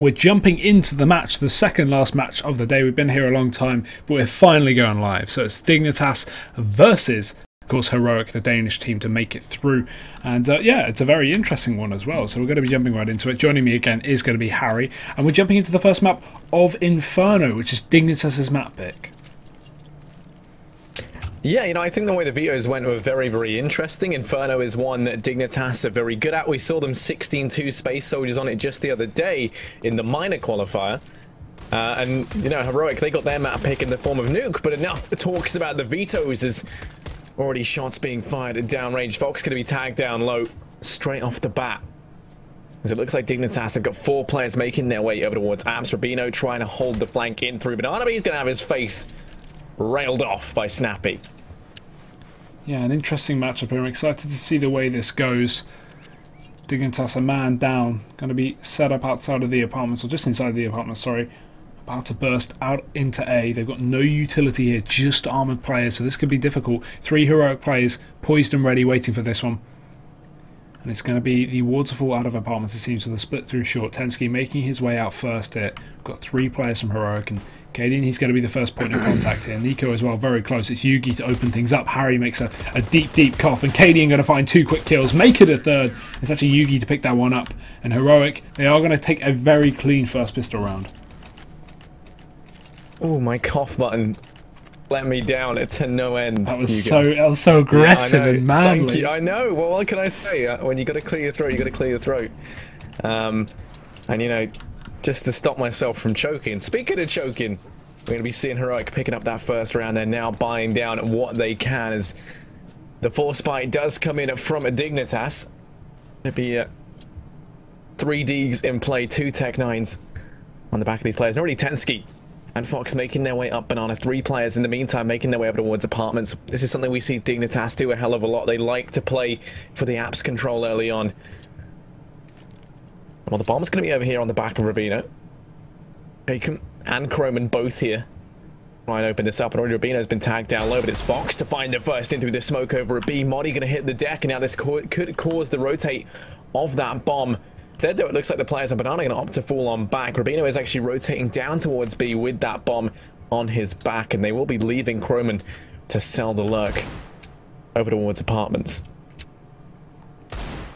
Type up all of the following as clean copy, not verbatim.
We're jumping into the match, the second last match of the day. We've been here a long time, but we're finally going live. So it's Dignitas versus, of course, Heroic, the Danish team, to make it through. And yeah, it's a very interesting one as well. So we're going to be jumping right into it. Joining me again is going to be Harry. And we're jumping into the first map of Inferno, which is Dignitas' map pick. Yeah, you know, I think the way the vetoes went were very, very interesting. Inferno is one that Dignitas are very good at. We saw them 16-2 Space Soldiers on it just the other day in the minor qualifier. And, you know, Heroic, they got their map pick in the form of Nuke, but enough talks about the vetoes as already shots being fired at downrange. Fox going to be tagged down low straight off the bat. As it looks like Dignitas have got 4 players making their way over towards Amps. Rubino trying to hold the flank in through Banana, but he's going to have his face railed off by Snappy. Yeah, an interesting matchup here. I'm excited to see the way this goes. Dignitas, a man down, going to be set up outside of the apartments, or just inside the apartment, sorry. About to burst out into A. They've got no utility here, just armoured players, so this could be difficult. 3 heroic players, poised and ready, waiting for this one. And it's going to be the waterfall out of apartments, it seems, so the split through short. Tensky making his way out first here. We've got 3 players from Heroic, and Cadian, he's going to be the first point of contact here. Nico as well, very close. It's Yugi to open things up. Harry makes a deep, deep cough, and Cadian going to find 2 quick kills, make it a third. It's actually Yugi to pick that one up. And Heroic, they are going to take a very clean first pistol round. Oh, my cough button let me down to no end. That was so aggressive and manly. Thank you. I know. Well, what can I say? When you got to clear your throat, you got to clear your throat. And you know, just to stop myself from choking. Speaking of choking, we're going to be seeing Heroic picking up that first round. They're now buying down what they can as the force spike does come in from a Dignitas. It'll be 3 Ds in play, 2 Tech 9s on the back of these players. Already Tensky and Fox making their way up Banana. 3 players in the meantime making their way up towards apartments. This is something we see Dignitas do a hell of a lot. They like to play for the apps control early on. Well, the bomb's going to be over here on the back of Rubino. Bacon and Croman both here. Try and open this up, and already Rubino's been tagged down low, but it's Fox to find the first in through the smoke over a B. Moddy going to hit the deck, and now this could cause the rotate of that bomb. Instead, though, it looks like the players on Banana are going to opt to fall on back. Rubino is actually rotating down towards B with that bomb on his back, and they will be leaving Croman to sell the lurk over towards apartments.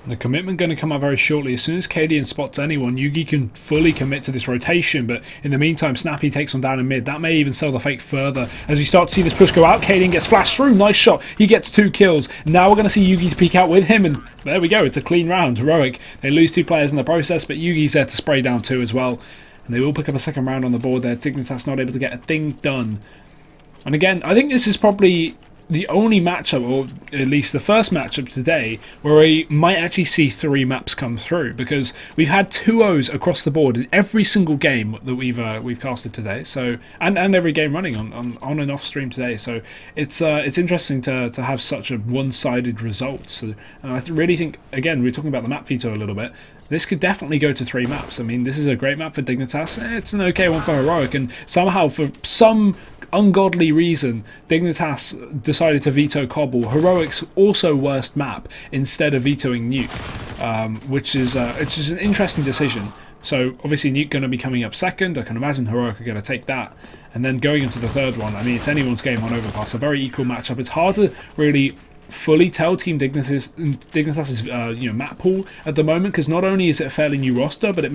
The commitment going to come out very shortly. As soon as Cadian spots anyone, Yugi can fully commit to this rotation, but in the meantime, Snappy takes one down in mid. That may even sell the fake further. As we start to see this push go out, Cadian gets flashed through. Nice shot. He gets 2 kills. Now we're going to see Yugi to peek out with him, and there we go. It's a clean round. Heroic. They lose 2 players in the process, but Yugi's there to spray down 2 as well. And they will pick up a second round on the board there. Dignitas not able to get a thing done. And again, I think this is probably the only matchup, or at least the first matchup today, where we might actually see 3 maps come through, because we've had 2-0s across the board in every single game that we've casted today. So and every game running on and off stream today. So it's interesting to have such a one-sided result. So, and I really think, again, we're talking about the map veto a little bit. This could definitely go to 3 maps. I mean, this is a great map for Dignitas. It's an okay one for Heroic, and somehow, for some ungodly reason, Dignitas decided to veto Cobble, Heroic's also worst map, instead of vetoing Nuke, which is an interesting decision. So obviously Nuke going to be coming up second. I can imagine Heroic are going to take that, and then going into the third one, I mean, it's anyone's game on Overpass. A very equal matchup. It's hard to really fully tell Team Dignitas's map pool at the moment, because not only is it a fairly new roster, but they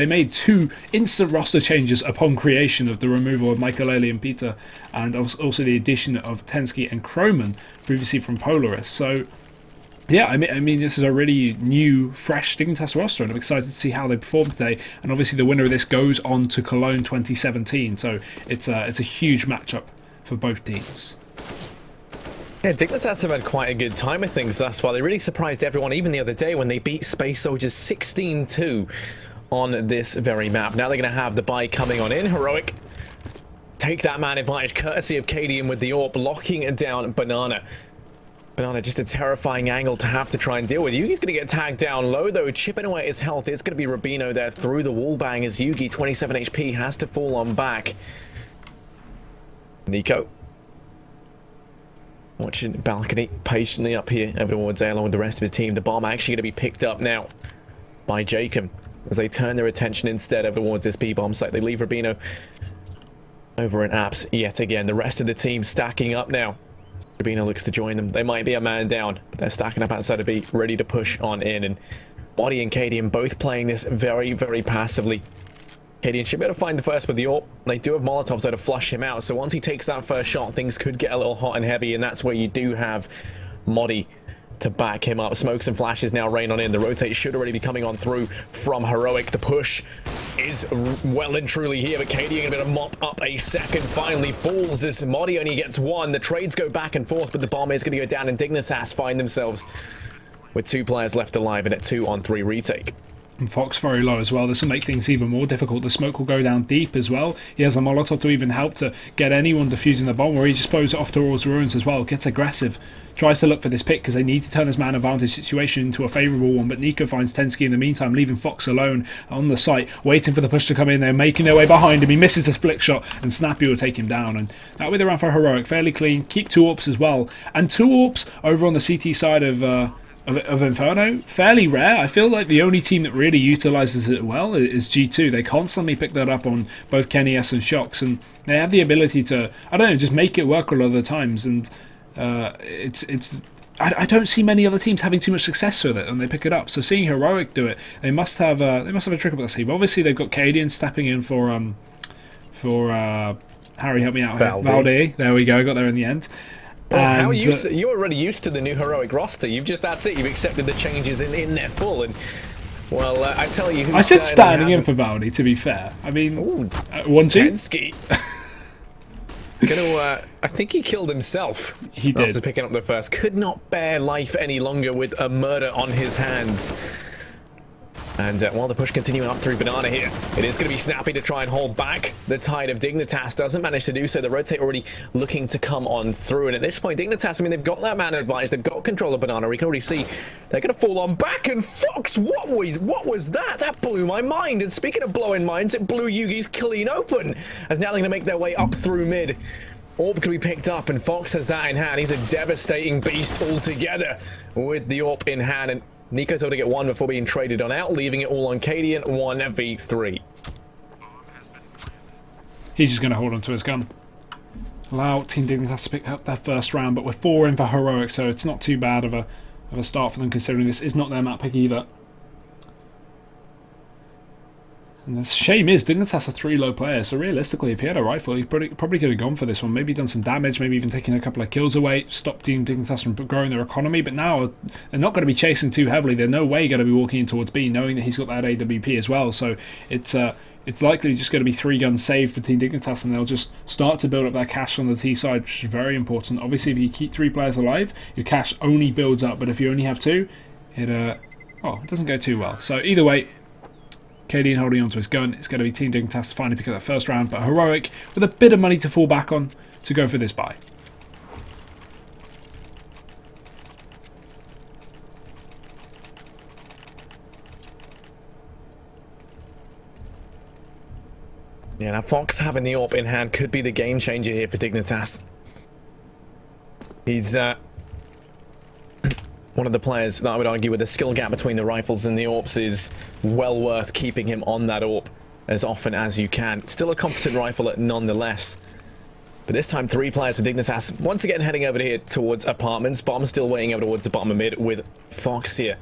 made 2 instant roster changes upon creation of the removal of Michael and Peter, and also the addition of Tensky and Croman previously from Polaris. So yeah, I mean this is a really new, fresh Dignitas roster, and I'm excited to see how they perform today. And obviously the winner of this goes on to Cologne 2017, so it's a huge matchup for both teams. Yeah, Dignitas have had quite a good time of things thus far. They really surprised everyone, even the other day when they beat Space Soldiers 16-2 on this very map. Now they're going to have the buy coming on in. Heroic take that man advantage, courtesy of Cadian with the AWP, locking down Banana. Banana, just a terrifying angle to have to try and deal with. Yugi's going to get tagged down low, though, chipping away at his health. It's going to be Rubino there through the wall bang as Yugi, 27 HP, has to fall on back. Nico watching balcony patiently up here over towards A along with the rest of his team. The bomb actually going to be picked up now by Jacob. as they turn their attention instead over towards this B-bomb site. They leave Rubino over in apps yet again. The rest of the team stacking up now. Rubino looks to join them. They might be a man down, but they're stacking up outside of B, ready to push on in. And Body and Cadian both playing this very, very passively. Cadian should be able to find the first with the AWP. They do have Molotovs though to flush him out, so once he takes that first shot, things could get a little hot and heavy, and that's where you do have Modi to back him up. Smokes and flashes now rain on in. The rotate should already be coming on through from Heroic. The push is well and truly here, but Cadian gonna mop up a second. Finally falls as Modi only gets one. The trades go back and forth, but the bomb is gonna go down, and Dignitas find themselves with 2 players left alive in a 2-on-3 retake. And Fox very low as well. This will make things even more difficult. The smoke will go down deep as well. He has a Molotov to even help to get anyone defusing the bomb, where he just blows it off towards ruins as well. Gets aggressive. Tries to look for this pick because they need to turn this man advantage situation into a favourable one, but Nico finds Tensky in the meantime, leaving Fox alone on the site, waiting for the push to come in. They're making their way behind him. He misses the split shot, and Snappy will take him down. And that way they're around for Heroic. Fairly clean. Keep 2 AWPs as well. And 2 AWPs over on the CT side of Inferno, fairly rare. I feel like the only team that really utilises it well is G2. They constantly pick that up on both Kenny S and Shocks, and they have the ability to, I don't know, just make it work a lot of the times. And I don't see many other teams having too much success with it, and they pick it up. So seeing Heroic do it, they must have a trick up their sleeve. Obviously, they've got Cadian stepping in for Harry, help me out here. Valde. There we go. Got there in the end. Well, you're already used to the new Heroic roster. That's it. You've accepted the changes in their full. And well, I tell you, I said standing in for Valdi. To be fair, I mean, 1-2. I think he killed himself. He did. After picking up the first. Could not bear life any longer with a murder on his hands. And while the push continuing up through Banana here, it is going to be Snappy to try and hold back the tide of Dignitas. Doesn't manage to do so. The rotate already looking to come on through. And at this point, Dignitas, I mean, they've got that man advantage. They've got control of Banana. We can already see they're going to fall on back. And Fox, what was that? That blew my mind. And speaking of blowing minds, it blew Yugi's clean open. As now they're going to make their way up through mid. AWP can be picked up, and Fox has that in hand. He's a devastating beast altogether with the AWP in hand. And Nico's able to get one before being traded on out, leaving it all on Cadian, 1v3. He's just going to hold on to his gun. Allow Team Dignitas to pick up their first round, but we're 4 in for Heroic, so it's not too bad of a start for them, considering this is not their map pick either. And the shame is, Dignitas are 3 low players, so realistically, if he had a rifle, he probably could have gone for this one. Maybe done some damage, maybe even taken a couple of kills away, stopped Team Dignitas from growing their economy, but now they're not going to be chasing too heavily. They're no way going to be walking in towards B, knowing that he's got that AWP as well, so it's likely just going to be 3 guns saved for Team Dignitas, and they'll just start to build up their cash on the T side, which is very important. Obviously, if you keep 3 players alive, your cash only builds up, but if you only have 2, it doesn't go too well. So either way, Cadian holding onto his gun. It's going to be Team Dignitas to finally pick up that first round, but Heroic with a bit of money to fall back on to go for this buy. Yeah, now Fox having the AWP in hand could be the game changer here for Dignitas. He's one of the players that I would argue with the skill gap between the rifles and the AWPs is well worth keeping him on that AWP as often as you can. Still a competent rifle nonetheless. But this time 3 players for Dignitas. Once again heading over here towards apartments. Bomb still waiting over towards the bottom of mid with Fox here.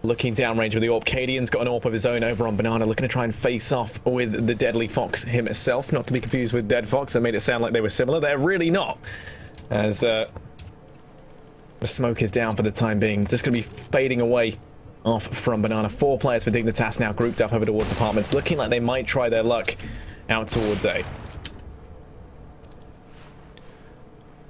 Looking downrange with the AWP. Cadian's got an AWP of his own over on Banana, looking to try and face off with the deadly Fox himself. Not to be confused with Dead Fox. That made it sound like they were similar. They're really not. As the smoke is down for the time being. Just going to be fading away off from Banana. 4 players for Dignitas now grouped up over towards apartments. Looking like they might try their luck out towards A.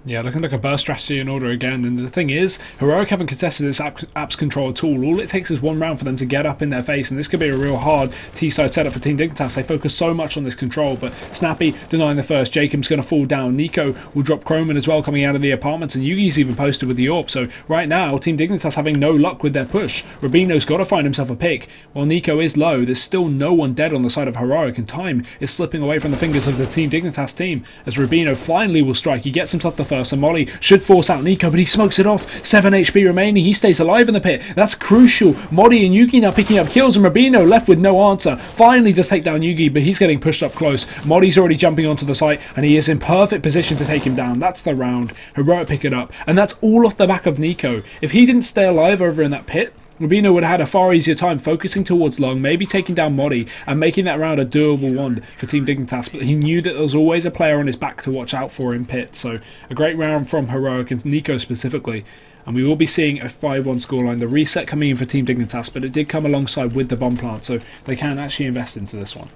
Yeah, looking like a burst strategy in order again, and the thing is, Heroic haven't contested this apps control at all. All it takes is 1 round for them to get up in their face, and this could be a real hard T-side setup for Team Dignitas. They focus so much on this control, but Snappy denying the first. Jacob's going to fall down. Nico will drop Chroman as well coming out of the apartments, and Yugi's even posted with the AWP. So right now, Team Dignitas having no luck with their push. Rubino's got to find himself a pick. While Nico is low, there's still no one dead on the side of Heroic, and time is slipping away from the fingers of the Team Dignitas team, as Rubino finally will strike. He gets himself the first, and Molly should force out Nico, but he smokes it off. 7 HP remaining. He stays alive in the pit. That's crucial. Molly and Yugi now picking up kills, and Rubino left with no answer. Finally does take down Yugi, but he's getting pushed up close. Molly's already jumping onto the site, and he is in perfect position to take him down. That's the round. Heroic pick it up, and that's all off the back of Nico. If he didn't stay alive over in that pit, Rubino would have had a far easier time focusing towards long, maybe taking down Modi and making that round a doable one for Team Dignitas, but he knew that there was always a player on his back to watch out for in pit. So a great round from Heroic and Nico specifically, and we will be seeing a 5-1 scoreline. The reset coming in for Team Dignitas, but it did come alongside with the bomb plant, so they can actually invest into this one.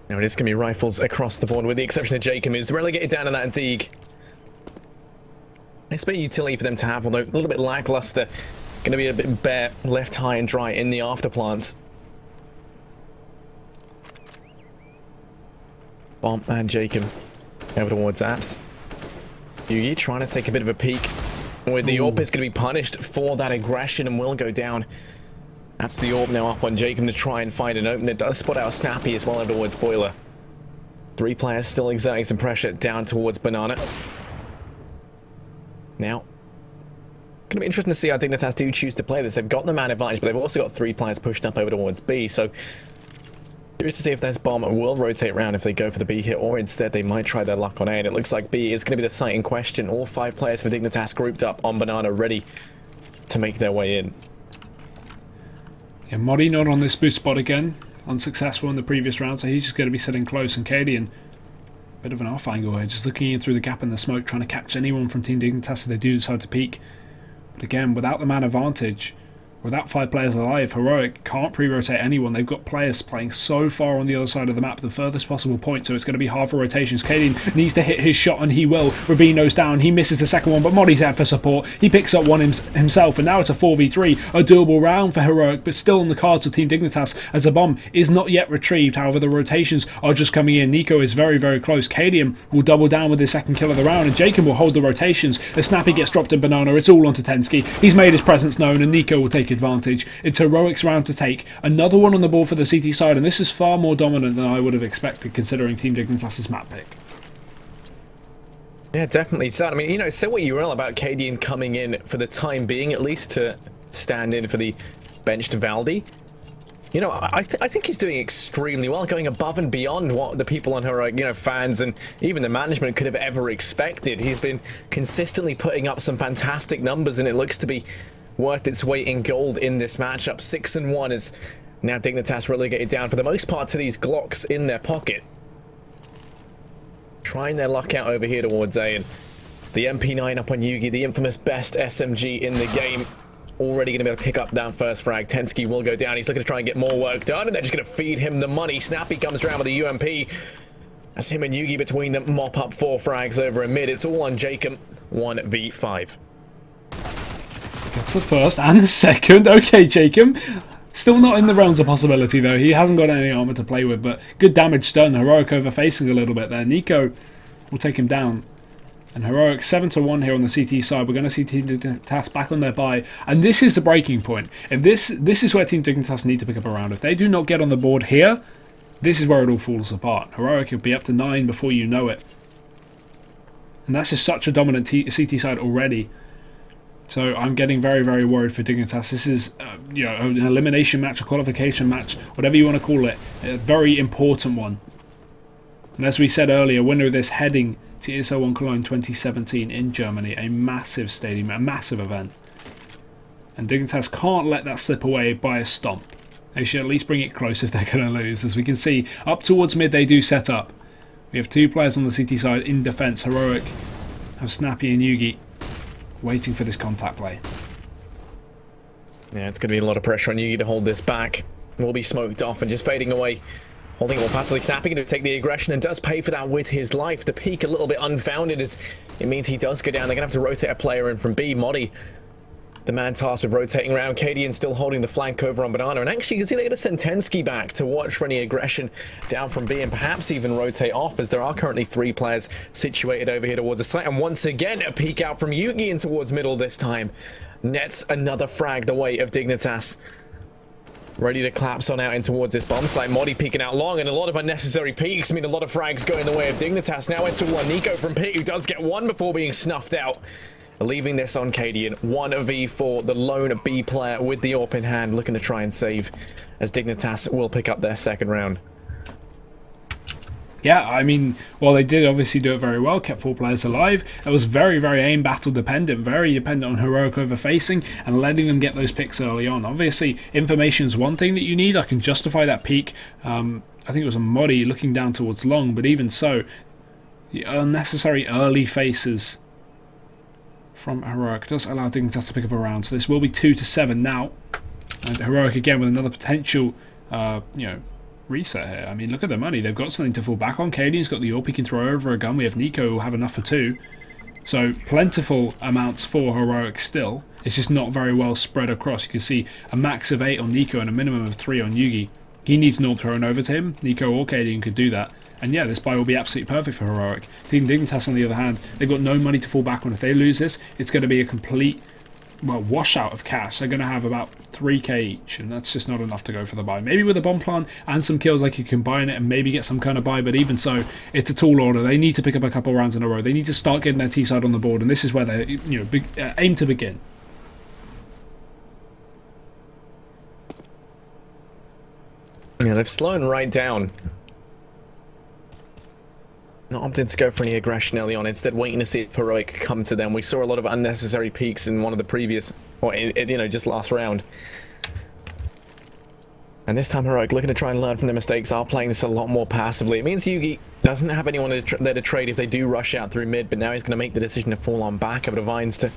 Now it is going to be rifles across the board, with the exception of Jacob, who's relegated down to that Dig. I expect utility for them to have, although a little bit lackluster. Going to be a bit bare, left high and dry in the afterplants. Bomb and Jacob over towards Apps. Yugi trying to take a bit of a peek. With the AWP is going to be punished for that aggression and will go down. That's the AWP now up on Jacob to try and find an opener. It does spot out Snappy as well over towards Boiler. 3 players still exerting some pressure down towards Banana. Now, going to be interesting to see how Dignitas do choose to play this. They've got the man advantage, but they've also got 3 players pushed up over towards B. So, curious to see if this bomb will rotate around if they go for the B hit, or instead they might try their luck on A. And it looks like B is going to be the site in question. All 5 players for Dignitas grouped up on Banana, ready to make their way in. Yeah, Modi not on this boost spot again. Unsuccessful in the previous round, so he's just going to be sitting close. And Cadian, bit of an off angle here, just looking in through the gap in the smoke, trying to catch anyone from Team Dignitas if they do decide to peek. But again, without the man advantage, without 5 players alive, Heroic can't pre-rotate anyone. They've got players playing so far on the other side of the map, the furthest possible point, so it's going to be hard for rotations. Cadian needs to hit his shot, and he will. Rubino's down. He misses the second one, but Modi's out for support. He picks up one himself, and now it's a 4v3. A doable round for Heroic, but still on the cards of Team Dignitas, as the bomb is not yet retrieved. However, the rotations are just coming in. Nico is very, very close. Cadian will double down with his second kill of the round, and Jacob will hold the rotations. As Snappy gets dropped in Banana, it's all onto Tensky. He's made his presence known, and Nico will take advantage. It's Heroic's round to take. Another one on the board for the CT side, and this is far more dominant than I would have expected considering Team Dignitas' map pick. Yeah, definitely sad. I mean, you know, say what you will about Cadian coming in for the time being, at least to stand in for the benched Valdi. You know, I think he's doing extremely well, going above and beyond what the people on Heroic, you know, fans and even the management could have ever expected. He's been consistently putting up some fantastic numbers, and it looks to be worth its weight in gold in this matchup. 6-1 is now Dignitas relegated down for the most part to these Glocks in their pocket. Trying their luck out over here towards A, and the MP9 up on Yugi, the infamous best SMG in the game. Already going to be able to pick up that first frag. Tensky will go down. He's looking to try and get more work done, and they're just going to feed him the money. Snappy comes around with a UMP. That's him and Yugi between them. Mop up 4 frags over in mid. It's all on Jacob. 1v5. Gets the first and the second. Okay, Jacob. Still not in the realms of possibility, though. He hasn't got any armor to play with, but good damage done. Heroic overfacing a little bit there. Nico will take him down. And Heroic 7-1 here on the CT side. We're going to see Team Dignitas back on their bye. And this is the breaking point. If this is where Team Dignitas need to pick up a round. If they do not get on the board here, this is where it all falls apart. Heroic will be up to 9 before you know it. And that's just such a dominant CT side already. So I'm getting very, very worried for Dignitas. This is, you know, an elimination match, a qualification match, whatever you want to call it. A very important one. And as we said earlier, winner of this heading to ESL One Cologne 2017 in Germany. A massive stadium, a massive event. And Dignitas can't let that slip away by a stomp. They should at least bring it close if they're going to lose. As we can see, up towards mid they do set up. We have 2 players on the CT side in defence. Heroic have Snappy and Yugi waiting for this contact play. Yeah, it's going to be a lot of pressure on Yugi to hold this back. Will be smoked off and just fading away. Holding it more passively, Snapping to take the aggression and does pay for that with his life. The peak a little bit unfounded as it means he does go down. They're going to have to rotate a player in from B. Modi, the man tasked with rotating around. Cadian still holding the flank over on Banana. And actually, you can see they're going to send Tensky back to watch for any aggression down from B and perhaps even rotate off, as there are currently 3 players situated over here towards the site. And once again, a peek out from Yugi in towards middle this time. Nets another frag the way of Dignitas. ready to collapse on out in towards this bomb site. Modi peeking out long, and a lot of unnecessary peeks mean a lot of frags go in the way of Dignitas. Now into one Nico from pit, who does get one before being snuffed out, leaving this on Cadian. 1v4, the lone B player with the AWP in hand, looking to try and save, as Dignitas will pick up their second round. Yeah, I mean, well, they did obviously do it very well, kept 4 players alive. It was very, very aim battle dependent, very dependent on Heroic overfacing and letting them get those picks early on. Obviously, information is one thing that you need. I can justify that peak. I think it was a Modi looking down towards long, but even so, the unnecessary early faces from Heroic does allow Dignitas to pick up a round. So this will be 2-7 now. And Heroic again with another potential, you know, reset here. I mean, look at the money. They've got something to fall back on. Cadian's got the AWP he can throw over a gun. We have Nico who will have enough for 2. So plentiful amounts for Heroic still. It's just not very well spread across. You can see a max of 8 on Nico and a minimum of 3 on Yugi. He needs an AWP thrown over to him. Nico or Cadian could do that. And yeah, this buy will be absolutely perfect for Heroic. Team Dignitas, on the other hand, they've got no money to fall back on. If they lose this, it's going to be a complete, well, washout of cash. They're going to have about 3k each, and that's just not enough to go for the buy. Maybe with a bomb plant and some kills, like you combine it and maybe get some kind of buy, but even so, it's a tall order. They need to pick up a couple rounds in a row. They need to start getting their T side on the board, and this is where they, you know, aim to begin. Yeah, they've slowed right down. Not opting to go for any aggression early on, instead waiting to see if Heroic come to them. We saw a lot of unnecessary peaks in one of the previous, or you know, just last round. And this time Heroic looking to try and learn from their mistakes, are playing this a lot more passively. It means Yugi doesn't have anyone there to trade if they do rush out through mid, but now he's going to make the decision to fall on back of Divines to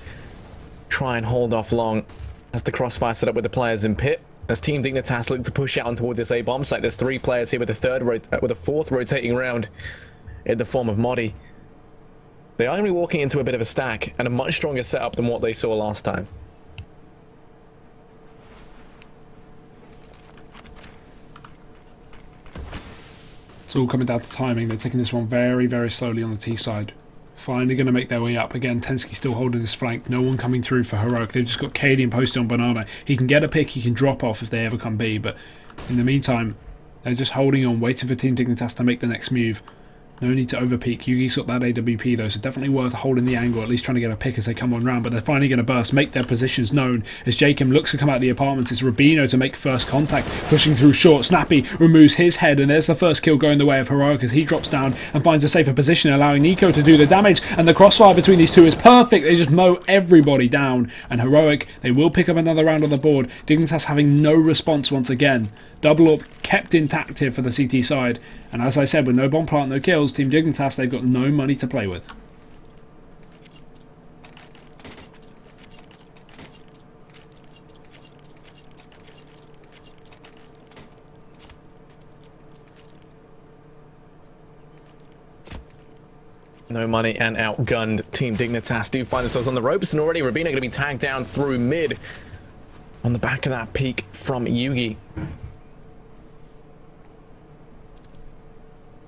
try and hold off long as the crossfire set up with the players in pit. As Team Dignitas look to push out on towards this A bomb site, there's 3 players here with a fourth rotating round in the form of Modi. They are going to be walking into a bit of a stack and a much stronger setup than what they saw last time. It's all coming down to timing. They're taking this one very, very slowly on the T side. Finally going to make their way up. Again, Tensky still holding this flank. No one coming through for Heroic. They've just got Cadian posted on Banana. He can get a pick, he can drop off if they ever come B, but in the meantime, they're just holding on, waiting for Team Dignitas to make the next move. No need to overpeak. Yugi's got that AWP though, so definitely worth holding the angle, at least trying to get a pick as they come on round, but they're finally going to burst, make their positions known. As Jacob looks to come out of the apartments, it's Rubino to make first contact, pushing through short. Snappy removes his head, and there's the first kill going the way of Heroic as he drops down and finds a safer position, allowing Nico to do the damage, and the crossfire between these two is perfect. They just mow everybody down, and Heroic, they will pick up another round on the board. Dignitas having no response once again. Double up kept intact here for the CT side, and as I said, with no bomb plant, no kills, Team Dignitas, they've got no money to play with. No money and outgunned. Team Dignitas do find themselves on the ropes, and already Rubino going to be tagged down through mid on the back of that peek from Yugi.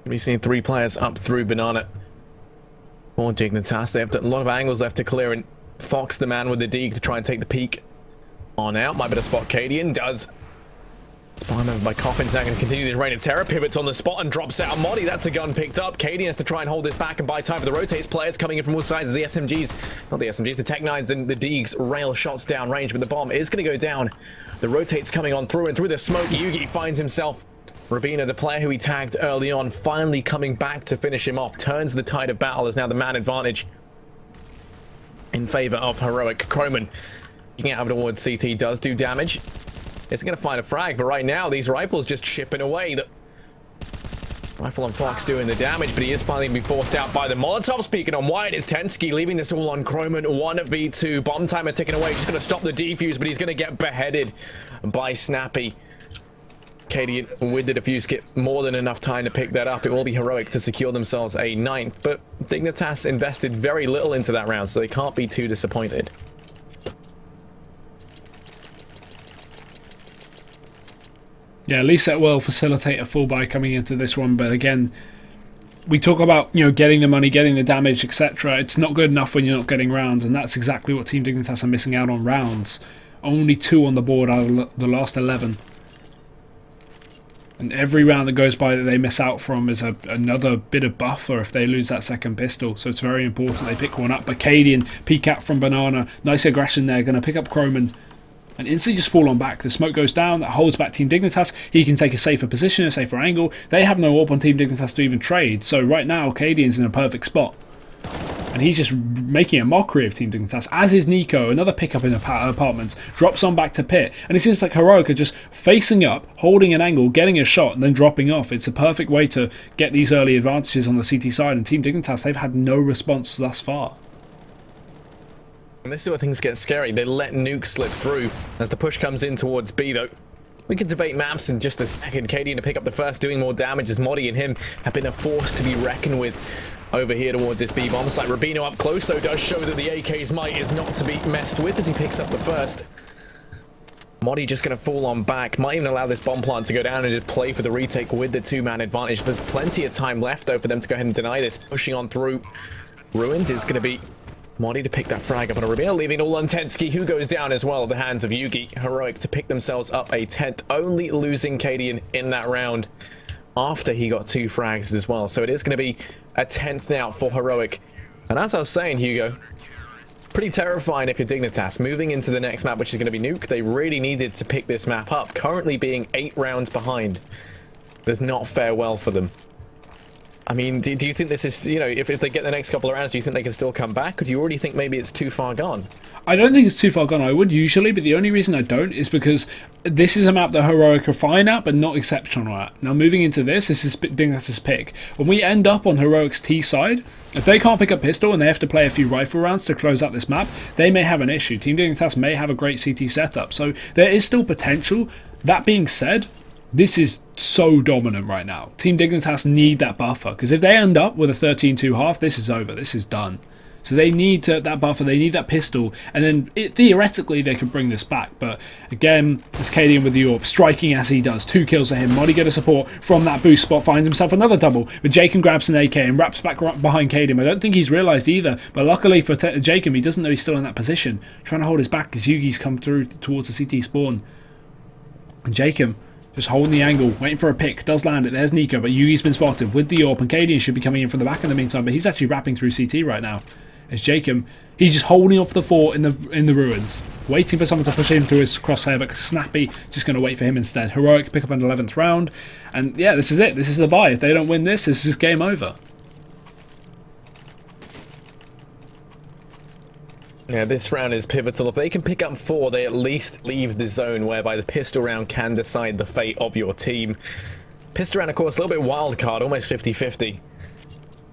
We've seen 3 players up through Banana for Dignitas. They have a lot of angles left to clear, and Fox, the man with the Deeg, to try and take the peek on out. Might be to spot Cadian. Does. Spine over by Coffin's now going to continue this reign of terror. Pivots on the spot and drops out Modi. That's a gun picked up. Cadian has to try and hold this back and buy time for the rotates. Players coming in from all sides of the SMGs. Not the SMGs, the Tech-9s and the Deegs rail shots down range, but the bomb is going to go down. The rotates coming on through, and through the smoke, Yugi finds himself. Rubino, the player who he tagged early on, finally coming back to finish him off. Turns the tide of battle as now the man advantage in favor of Heroic. Croman kicking out over towards CT, does do damage. It's going to find a frag, but right now these rifles just chipping away. The rifle on Fox doing the damage, but he is finally going to be forced out by the Molotov. Speaking on wide, it's Tensky leaving this all on Croman. 1v2. Bomb timer ticking away. Just going to stop the defuse, but he's going to get beheaded by Snappy. Cadian with the defuse kit, more than enough time to pick that up. It will be Heroic to secure themselves a 9th, but Dignitas invested very little into that round, so they can't be too disappointed. Yeah, at least that will facilitate a full buy coming into this one, but again, we talk about, you know, getting the money, getting the damage, etc. It's not good enough when you're not getting rounds, and that's exactly what Team Dignitas are missing out on, rounds. Only 2 on the board out of the last 11. And every round that goes by that they miss out from is another bit of buffer if they lose that second pistol. So it's very important they pick one up. But Cadian, peek out from Banana. Nice aggression there. Going to pick up Croman. And instantly just fall on back. The smoke goes down. That holds back Team Dignitas. He can take a safer position, a safer angle. They have no AWP on Team Dignitas to even trade. So right now, Cadian's in a perfect spot. And he's just making a mockery of Team Dignitas, as is Nico. Another pickup in apartments, drops on back to pit, and it seems like Heroic are just facing up, holding an angle, getting a shot, and then dropping off. It's a perfect way to get these early advantages on the CT side, and Team Dignitas, they've had no response thus far. And this is where things get scary. They let Nuke slip through as the push comes in towards B, though. We can debate maps in just a second. Cadian to pick up the first, doing more damage as Modi and him have been a force to be reckoned with over here towards this B bomb site. Rubino up close, though, does show that the AK's might is not to be messed with as he picks up the first. Modi just going to fall on back. Might even allow this bomb plant to go down and just play for the retake with the two-man advantage. There's plenty of time left, though, for them to go ahead and deny this. Pushing on through. Ruins is going to be Modi to pick that frag up on a Rubino, leaving all on Tensky, who goes down as well at the hands of Yugi. Heroic to pick themselves up a 10th, only losing Cadian in that round after he got 2 frags as well. So it is going to be a 10th now for Heroic. And as I was saying, Hugo, pretty terrifying if you're Dignitas. Moving into the next map, which is going to be Nuke, they really needed to pick this map up. Currently being 8 rounds behind does not fare well for them. I mean, do you think this is, you know, if they get the next couple of rounds, do you think they can still come back? Or do you already think maybe it's too far gone? I don't think it's too far gone. I would usually, but the only reason I don't is because this is a map that Heroic are fine at, but not exceptional at. Now, moving into this is Dignitas' pick. When we end up on Heroic's T side, if they can't pick up pistol and they have to play a few rifle rounds to close out this map, they may have an issue. Team Dignitas may have a great CT setup, so there is still potential. That being said, this is so dominant right now. Team Dignitas need that buffer, because if they end up with a 13-2 half, this is over. This is done. So they need that buffer, they need that pistol, and then theoretically they could bring this back. But again, it's Cadian with the AWP, striking as he does. 2 kills to him. Modi get a support from that boost spot, finds himself another double. But Jacob grabs an AK and wraps back behind Cadian. I don't think he's realised either, but luckily for Jacob, he doesn't know he's still in that position. Trying to hold his back as Yugi's come through towards the CT spawn. And Jacob just holding the angle, waiting for a pick, does land it. There's Nico, but Yugi's been spotted with the AWP, and Cadian should be coming in from the back in the meantime, but he's actually wrapping through CT right now. As Jacob, he's just holding off the fort in the ruins, waiting for someone to push him through his crosshair, but Snappy just going to wait for him instead. Heroic pick up an 11th round, and yeah, this is it. This is the bye. If they don't win this is game over. Yeah, this round is pivotal. If they can pick up 4, they at least leave the zone whereby the pistol round can decide the fate of your team. Pistol round, of course, a little bit wild card, almost 50-50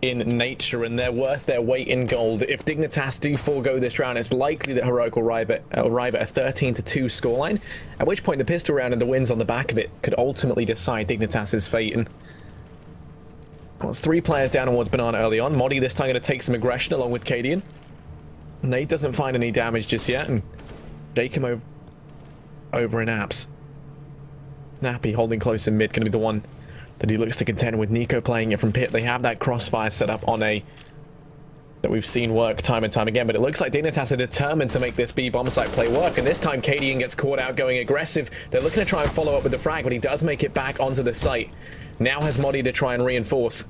in nature, and they're worth their weight in gold. If Dignitas do forego this round, it's likely that Heroic will arrive at a 13-2 scoreline, at which point the pistol round and the wins on the back of it could ultimately decide Dignitas' fate. And well, it's 3 players down towards Banana early on. Modi this time going to take some aggression along with Cadian. Nate doesn't find any damage just yet, and Jacob over in apps. Nappy holding close in mid, going to be the one that he looks to contend with. Nico playing it from pit. They have that crossfire set up on A that we've seen work time and time again, but it looks like Dignitas are determined to make this B bomb site play work, and this time Cadian gets caught out going aggressive. They're looking to try and follow up with the frag, but he does make it back onto the site. Now has Modi to try and reinforce.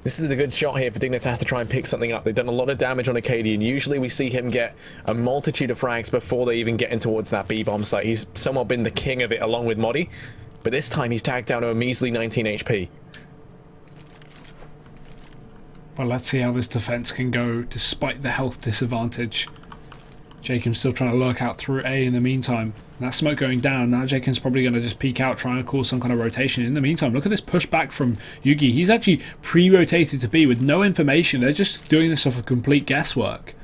This is a good shot here for Dignitas to try and pick something up. They've done a lot of damage on Acadian. Usually we see him get a multitude of frags before they even get in towards that B-bomb site. He's somewhat been the king of it along with Modi. But this time he's tagged down to a measly 19 HP. Well, let's see how this defense can go despite the health disadvantage. Jacob's still trying to lurk out through A in the meantime. That smoke going down. Now Jacob's probably going to just peek out, try and cause some kind of rotation. In the meantime, look at this pushback from Yugi. He's actually pre-rotated to B with no information. They're just doing this off of complete guesswork.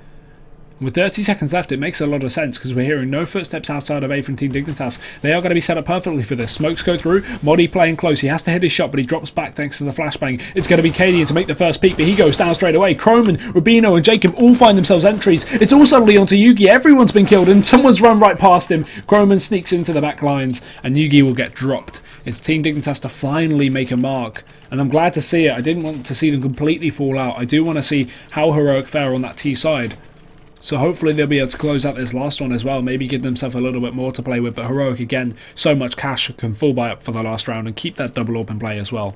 With 30 seconds left, it makes a lot of sense because we're hearing no footsteps outside of A from Team Dignitas. They are going to be set up perfectly for this. Smokes go through. Modi playing close. He has to hit his shot, but he drops back thanks to the flashbang. It's going to be Cadian to make the first peek, but he goes down straight away. Croman, Rubino, and Jacob all find themselves entries. It's all suddenly onto Yugi. Everyone's been killed, and someone's run right past him. Croman sneaks into the back lines, and Yugi will get dropped. It's Team Dignitas to finally make a mark, and I'm glad to see it. I didn't want to see them completely fall out. I do want to see how Heroic fare on that T side. So hopefully they'll be able to close out this last one as well, maybe give themselves a little bit more to play with. But Heroic, again, so much cash, can full buy up for the last round and keep that double AWP in play as well.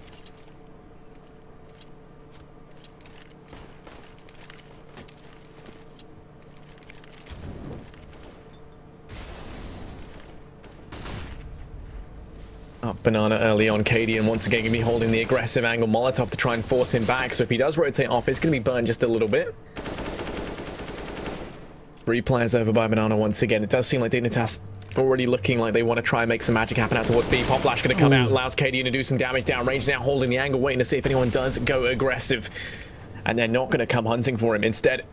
Up Banana early on, Cadian once again going to be holding the aggressive angle. Molotov to try and force him back, so if he does rotate off, it's going to be burned just a little bit. 3 players over by Banana once again. It does seem like Dignitas already looking like they want to try and make some magic happen out towards B. Pop Flash going to come out, allows Cadian to do some damage downrange, now holding the angle, waiting to see if anyone does go aggressive. And they're not going to come hunting for him. Instead,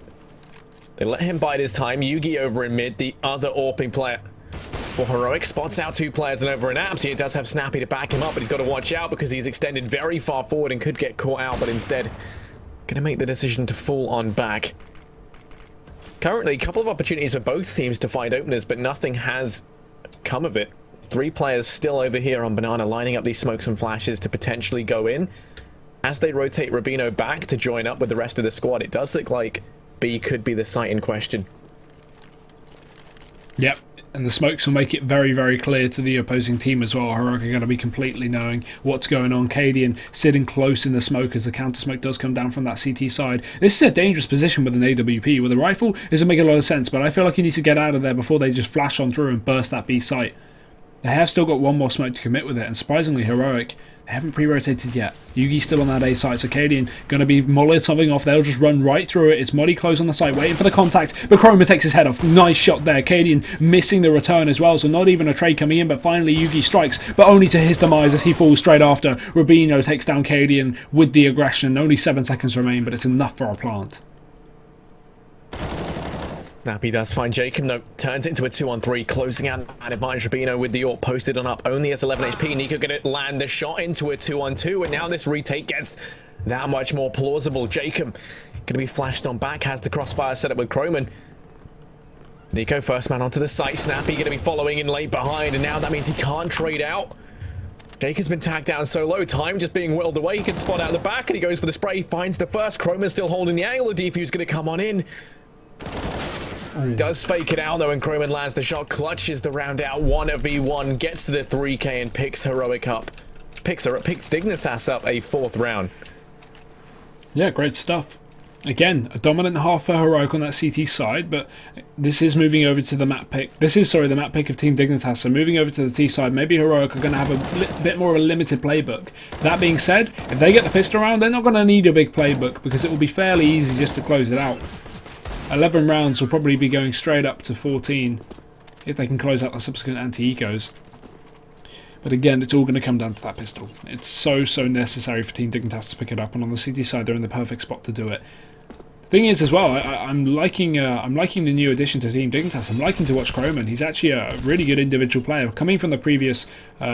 they let him bide his time. Yugi over in mid, the other AWPing player. Well, Heroic spots out 2 players and over in Apps. He does have Snappy to back him up, but he's got to watch out because he's extended very far forward and could get caught out, but instead going to make the decision to fall on back. Currently, a couple of opportunities for both teams to find openers, but nothing has come of it. 3 players still over here on Banana, lining up these smokes and flashes to potentially go in. As they rotate Rubino back to join up with the rest of the squad, it does look like B could be the site in question. Yep. And the smokes will make it very, very clear to the opposing team as well. Heroic are going to be completely knowing what's going on. Cadian sitting close in the smoke as the counter smoke does come down from that CT side. This is a dangerous position with an AWP. With a rifle, it doesn't make a lot of sense, but I feel like you need to get out of there before they just flash on through and burst that B site. They have still got one more smoke to commit with it, and surprisingly, Heroic, they haven't pre-rotated yet. Yugi's still on that A site, so Cadian going to be Molotoving off. They'll just run right through it. It's Muddy close on the site, waiting for the contact, but Chroma takes his head off. Nice shot there. Cadian missing the return as well, so not even a trade coming in, but finally Yugi strikes, but only to his demise as he falls straight after. Rubino takes down Cadian with the aggression. Only 7 seconds remain, but it's enough for a plant. Snappy does find Jacob, no, turns it into a 2-on-3, closing out that advantage. Rubino with the AWP posted on up, only has 11 HP. Nico going to land the shot into a 2-on-2, and now this retake gets that much more plausible. Jacob going to be flashed on back, has the crossfire set up with Croman. Nico first man onto the site, Snappy going to be following in late behind, and now that means he can't trade out. Jacob's been tagged down so low, time just being whittled away. He can spot out the back, and he goes for the spray, finds the first. Croman's still holding the angle, the defuse going to come on in. Does fake it out though, and Croman lands the shot, clutches the round out, 1v1, gets to the 3k and picks Heroic up. Picks Dignitas up a 4th round. Yeah, great stuff. Again, a dominant half for Heroic on that CT side, but this is moving over to the map pick. This is, sorry, the map pick of Team Dignitas, so moving over to the T side, maybe Heroic are going to have a bit more of a limited playbook. That being said, if they get the pistol round, they're not going to need a big playbook because it will be fairly easy just to close it out. 11 rounds will probably be going straight up to 14 if they can close out the subsequent anti-ecos. But again, it's all going to come down to that pistol. It's so necessary for Team Dignitas to pick it up, and on the CT side, they're in the perfect spot to do it. The thing is, as well, I'm liking the new addition to Team Dignitas. I'm liking to watch Croman. He's actually a really good individual player, coming from the previous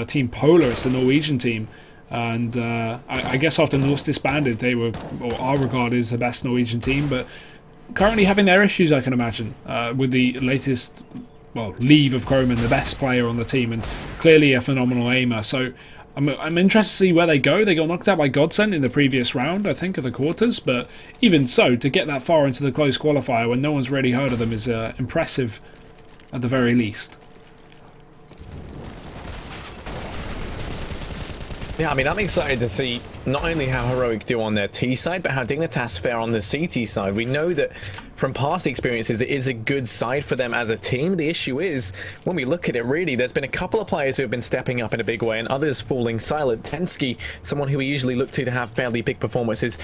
Team Polar. It's the Norwegian team. And I guess after Norse disbanded, they were, or are regarded as the best Norwegian team, but currently having their issues, I can imagine, with the latest, well, leave of Croman, the best player on the team, and clearly a phenomenal aimer. So I'm interested to see where they go. They got knocked out by Godsend in the previous round, I think, of the quarters, but even so, to get that far into the close qualifier when no one's really heard of them is impressive at the very least. Yeah, I mean, I'm excited to see not only how Heroic do on their T side, but how Dignitas fare on the CT side. We know that from past experiences, it is a good side for them as a team. The issue is, when we look at it, really, there's been a couple of players who have been stepping up in a big way and others falling silent. Tensky, someone who we usually look to have fairly big performances,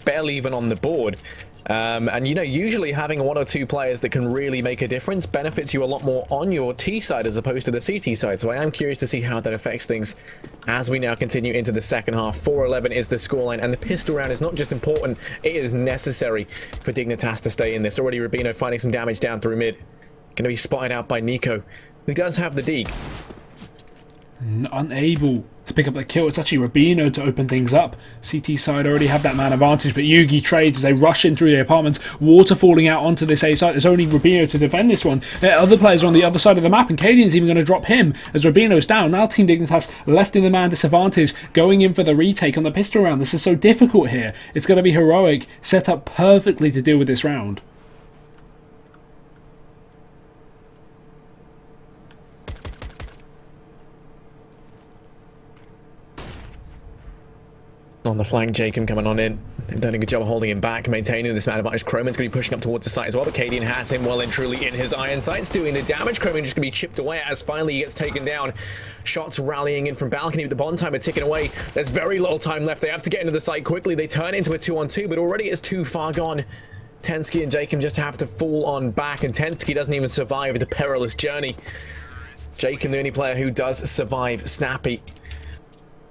barely even on the board. And you know, usually having 1 or 2 players that can really make a difference benefits you a lot more on your T side as opposed to the CT side. So I am curious to see how that affects things as we now continue into the second half. 4-11 is the scoreline, and the pistol round is not just important, it is necessary for Dignitas to stay in this. Already Rubino finding some damage down through mid. Going to be spotted out by Nico, who does have the dig. Unable to pick up the kill. It's actually Rubino to open things up. CT side already have that man advantage, but Yugi trades as they rush in through the apartments. Water falling out onto this A side. There's only Rubino to defend this one. Other players are on the other side of the map, and Cadian's even going to drop him as Rubino's down. Now Team Dignitas left in the man disadvantage, going in for the retake on the pistol round. This is so difficult here. It's going to be Heroic set up perfectly to deal with this round. On the flank, Jacob coming on in. They've done a good job of holding him back, maintaining this man advantage. Croman's going to be pushing up towards the site as well, but Cadian has him well and truly in his iron sights, doing the damage. Croman just going to be chipped away as finally he gets taken down. Shots rallying in from balcony with the bond timer ticking away. There's very little time left. They have to get into the site quickly. They turn into a 2-on-2, but already it's too far gone. Tensky and Jacob just have to fall on back, and Tensky doesn't even survive the perilous journey. Jacob, the only player who does survive. Snappy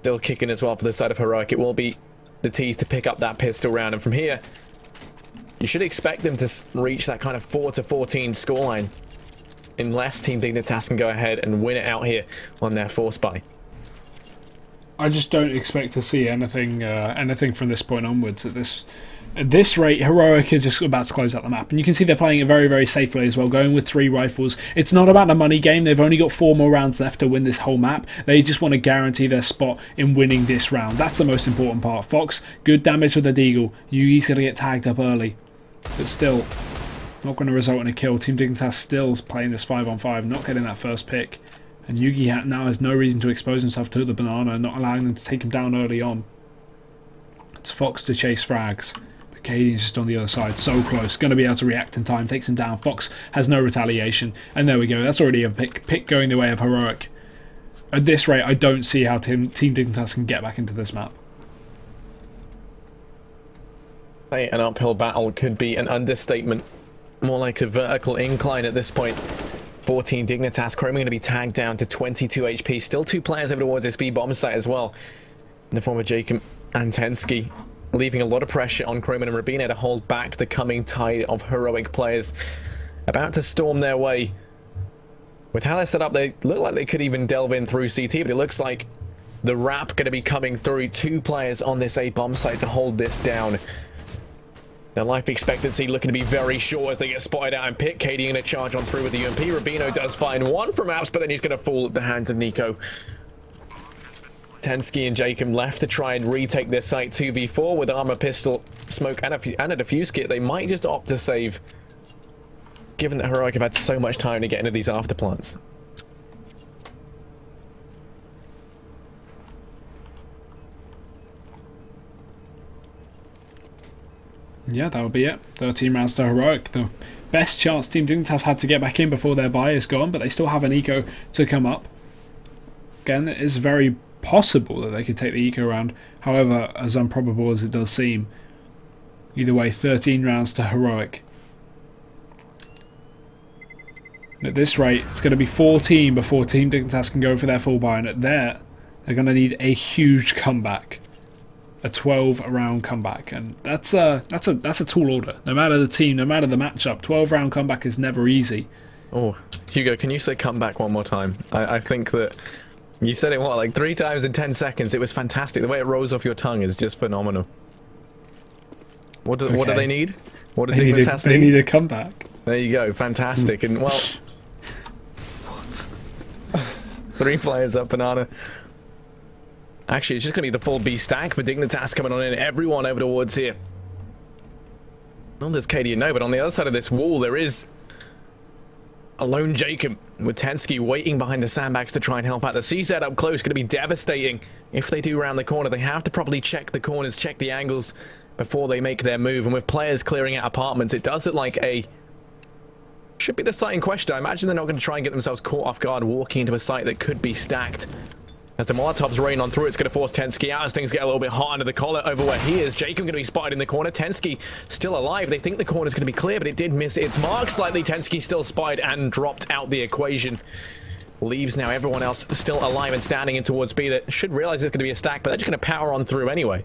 still kicking as well for the side of Heroic. It will be the T's to pick up that pistol round, and from here you should expect them to reach that kind of 4-14 scoreline unless Team Dignitas can go ahead and win it out here on their force buy. I just don't expect to see anything anything from this point onwards. At this rate, Heroic are just about to close out the map. And you can see they're playing it very, very safely as well, going with 3 rifles. It's not about a money game. They've only got 4 more rounds left to win this whole map. They just want to guarantee their spot in winning this round. That's the most important part. Fox, good damage with the Deagle. Yugi's going to get tagged up early. But still, not going to result in a kill. Team Dignitas still playing this 5-on-5, not getting that first pick. And Yugi now has no reason to expose himself to the banana, not allowing them to take him down early on. It's Fox to chase frags. Cadian's just on the other side, so close, going to be able to react in time, takes him down. Fox has no retaliation, and there we go. That's already a pick going the way of Heroic. At this rate, I don't see how Team Dignitas can get back into this map. Hey, an uphill battle could be an understatement. More like a vertical incline at this point. 14 Dignitas. Croman going to be tagged down to 22 HP. Still 2 players over towards this B bomb site as well. In the form of Jacob and Tensky, leaving a lot of pressure on Croman and Rabina to hold back the coming tide of Heroic players about to storm their way. With how they're set up, they look like they could even delve in through CT, but it looks like the wrap going to be coming through. 2 players on this A bomb site to hold this down. Their life expectancy looking to be very short as they get spotted out and picked. Katie going to charge on through with the UMP. Rabino does find one from Apps, but then he's going to fall at the hands of Nico. Tensky and Jacob left to try and retake this site 2v4 with armor, pistol, smoke, and a defuse kit. They might just opt to save, given that Heroic have had so much time to get into these afterplants. Yeah, that would be it. 13 rounds to Heroic. The best chance Team Dignitas had to get back in before their buy is gone, but they still have an eco to come up. Again, it is very possible that they could take the eco round, however, as improbable as it does seem. Either way, 13 rounds to Heroic. And at this rate, it's going to be 14 before Team Dignitas can go for their full buy, and at there, they're going to need a huge comeback. A 12-round comeback, and that's a tall order. No matter the team, no matter the matchup, 12-round comeback is never easy. Oh, Hugo, can you say comeback one more time? I think that you said it, what, like 3 times in 10 seconds. It was fantastic. The way it rolls off your tongue is just phenomenal. What do they need? What do Dignitas need? They need a comeback. There you go. Fantastic. And, well... What? 3 players up, Banana. Actually, it's just going to be the full B stack for Dignitas coming on in. Everyone over towards here. Well, there's Katie and no, but on the other side of this wall, there is a lone Jacob with Tensky waiting behind the sandbags to try and help out. The CZ up close going to be devastating if they do round the corner. They have to probably check the corners, check the angles before they make their move. And with players clearing out apartments, it does look like a... should be the site in question. I imagine they're not going to try and get themselves caught off guard walking into a site that could be stacked. As the Molotovs rain on through, it's going to force Tensky out as things get a little bit hot under the collar over where he is. Jacob going to be spotted in the corner. Tensky still alive. They think the corner's going to be clear, but it did miss its mark slightly. Tensky still spotted and dropped out the equation. Leaves now everyone else still alive and standing in towards B that should realize it's going to be a stack, but they're just going to power on through anyway.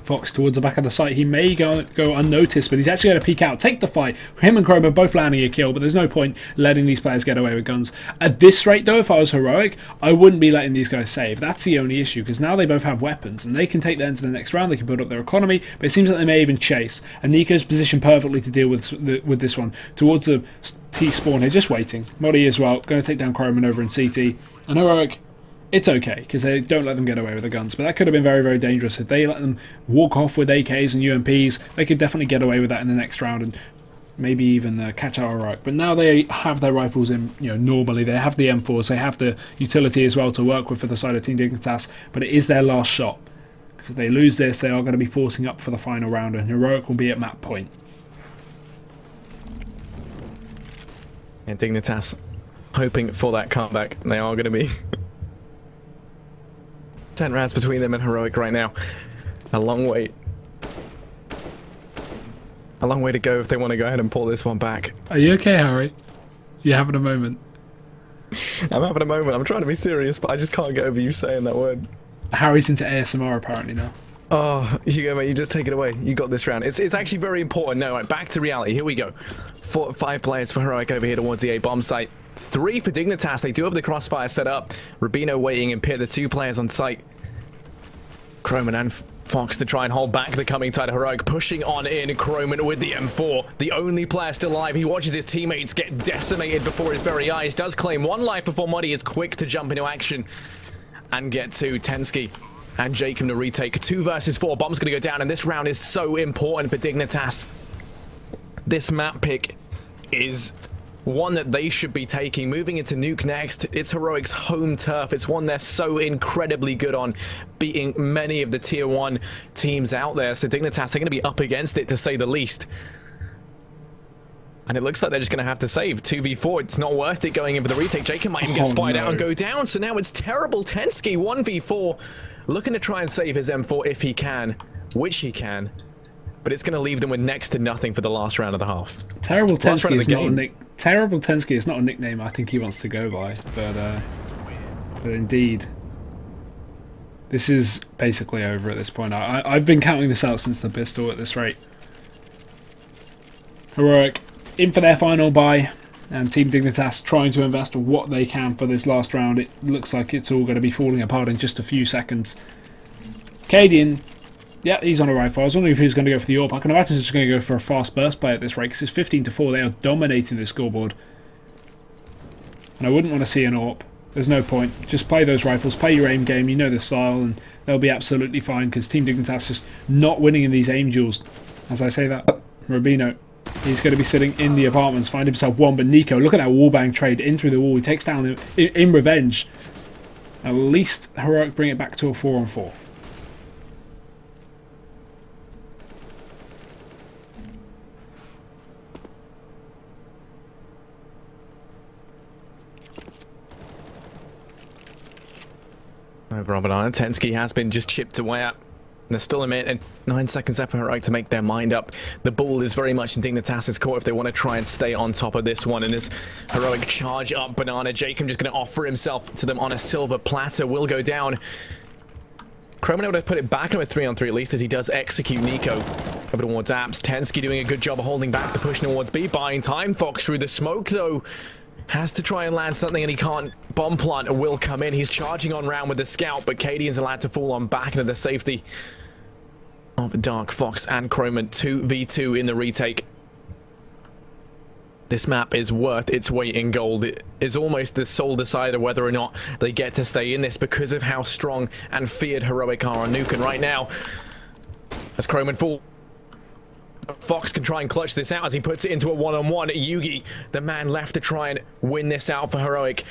Fox towards the back of the site. He may go unnoticed, but he's actually going to peek out, take the fight. Him and Cromer both landing a kill, but there's no point letting these players get away with guns. At this rate, though, if I was Heroic, I wouldn't be letting these guys save. That's the only issue, because now they both have weapons, and they can take them to the next round. They can build up their economy, but it seems like they may even chase. And Nico's positioned perfectly to deal with this one. Towards the T spawn here, just waiting. Modi as well, going to take down Croman over in CT. And Heroic... it's okay, because they don't let them get away with the guns, but that could have been very, very dangerous. If they let them walk off with AKs and UMPs, they could definitely get away with that in the next round, and maybe even catch out Heroic. But now they have their rifles in, normally they have the M4s, they have the utility as well to work with for the side of Team Dignitas, but it is their last shot. Because if they lose this, they are going to be forcing up for the final round, and Heroic will be at map point. And Dignitas hoping for that comeback. They are going to be 10 rounds between them and Heroic right now. A long way. A long way to go if they want to go ahead and pull this one back. Are you okay, Harry? You're having a moment. I'm having a moment. I'm trying to be serious, but I just can't get over you saying that word. Harry's into ASMR apparently now. Oh, you go, mate. You just take it away. You got this round. It's actually very important. No, right, back to reality. Here we go. 5 players for Heroic over here towards the A bomb site. 3 for Dignitas. They do have the crossfire set up. Rubino waiting and Pitt, the 2 players on site. Croman and Fox to try and hold back the coming tide of Heroic, pushing on in. Croman with the M4, the only player still alive. He watches his teammates get decimated before his very eyes. Does claim 1 life before Muddy is quick to jump into action and get to Tensky and Jacob to retake. 2 versus 4. Bomb's going to go down, and this round is so important for Dignitas. This map pick is one that they should be taking. Moving into Nuke next, it's Heroic's home turf. It's one they're so incredibly good on, beating many of the tier 1 teams out there. So Dignitas, they're going to be up against it, to say the least. And it looks like they're just going to have to save. 2v4, it's not worth it going in for the retake. Jacob might even get spied out and go down. So now it's terrible. Tensky, 1v4, looking to try and save his M4 if he can, which he can. But it's going to leave them with next to nothing for the last round of the half. Terrible Tensky is not a Terrible Tensky is not a nickname I think he wants to go by, but indeed, this is basically over at this point. I've been counting this out since the pistol at this rate. Heroic in for their final buy, and Team Dignitas trying to invest what they can for this last round. It looks like it's all going to be falling apart in just a few seconds. Cadian, yeah, he's on a rifle. I was wondering if he was going to go for the AWP. I can imagine he's just going to go for a fast burst play at this rate, because it's 15-4. They are dominating the scoreboard. And I wouldn't want to see an AWP. There's no point. Just play those rifles, play your aim game, you know the style, and they'll be absolutely fine, because Team Dignitas just not winning in these aim duels. As I say that, Rubino, he's going to be sitting in the apartments, find himself one, but Nico, look at that wallbang trade in through the wall. He takes down in revenge. At least Heroic bring it back to a 4-on-4. Over on banana, Tensky has been just chipped away at. There's still a minute and 9 seconds left for Heroic to make their mind up. The ball is very much in Dignitas' court if they want to try and stay on top of this one. And this Heroic charge up banana, Jacob just going to offer himself to them on a silver platter. Will go down. Croman able to put it back on a 3-on-3 at least, as he does execute Nico over towards Apps. Tensky doing a good job of holding back the push towards B, buying time. Fox through the smoke though. Has to try and land something, and he can't. Bomb plant will come in. He's charging on round with the scout, but Cadian's allowed to fall on back into the safety of Dark Fox and Croman. 2v2 in the retake. This map is worth its weight in gold. It is almost the sole decider whether or not they get to stay in this, because of how strong and feared Heroic are on Nuke. And right now, as Croman falls, Fox can try and clutch this out as he puts it into a 1-on-1. Yugi, the man left to try and win this out for Heroic.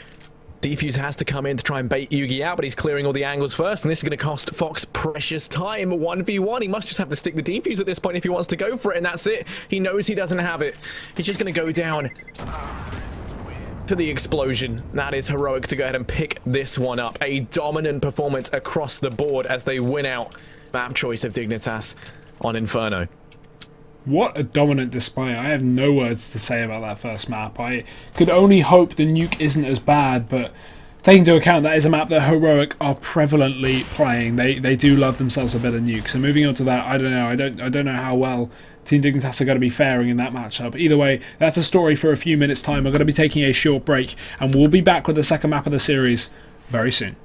Defuse has to come in to try and bait Yugi out, but he's clearing all the angles first, and this is going to cost Fox precious time. 1v1, he must just have to stick the defuse at this point if he wants to go for it, and that's it. He knows he doesn't have it. He's just going to go down to the explosion. That is Heroic to go ahead and pick this one up. A dominant performance across the board as they win out. Map choice of Dignitas on Inferno. What a dominant display. I have no words to say about that first map. I could only hope the Nuke isn't as bad, but taking into account that is a map that Heroic are prevalently playing. They do love themselves a bit of Nuke. So moving on to that, I don't know. I don't know how well Team Dignitas are going to be faring in that matchup. Either way, that's a story for a few minutes' time. We're going to be taking a short break, and we'll be back with the second map of the series very soon.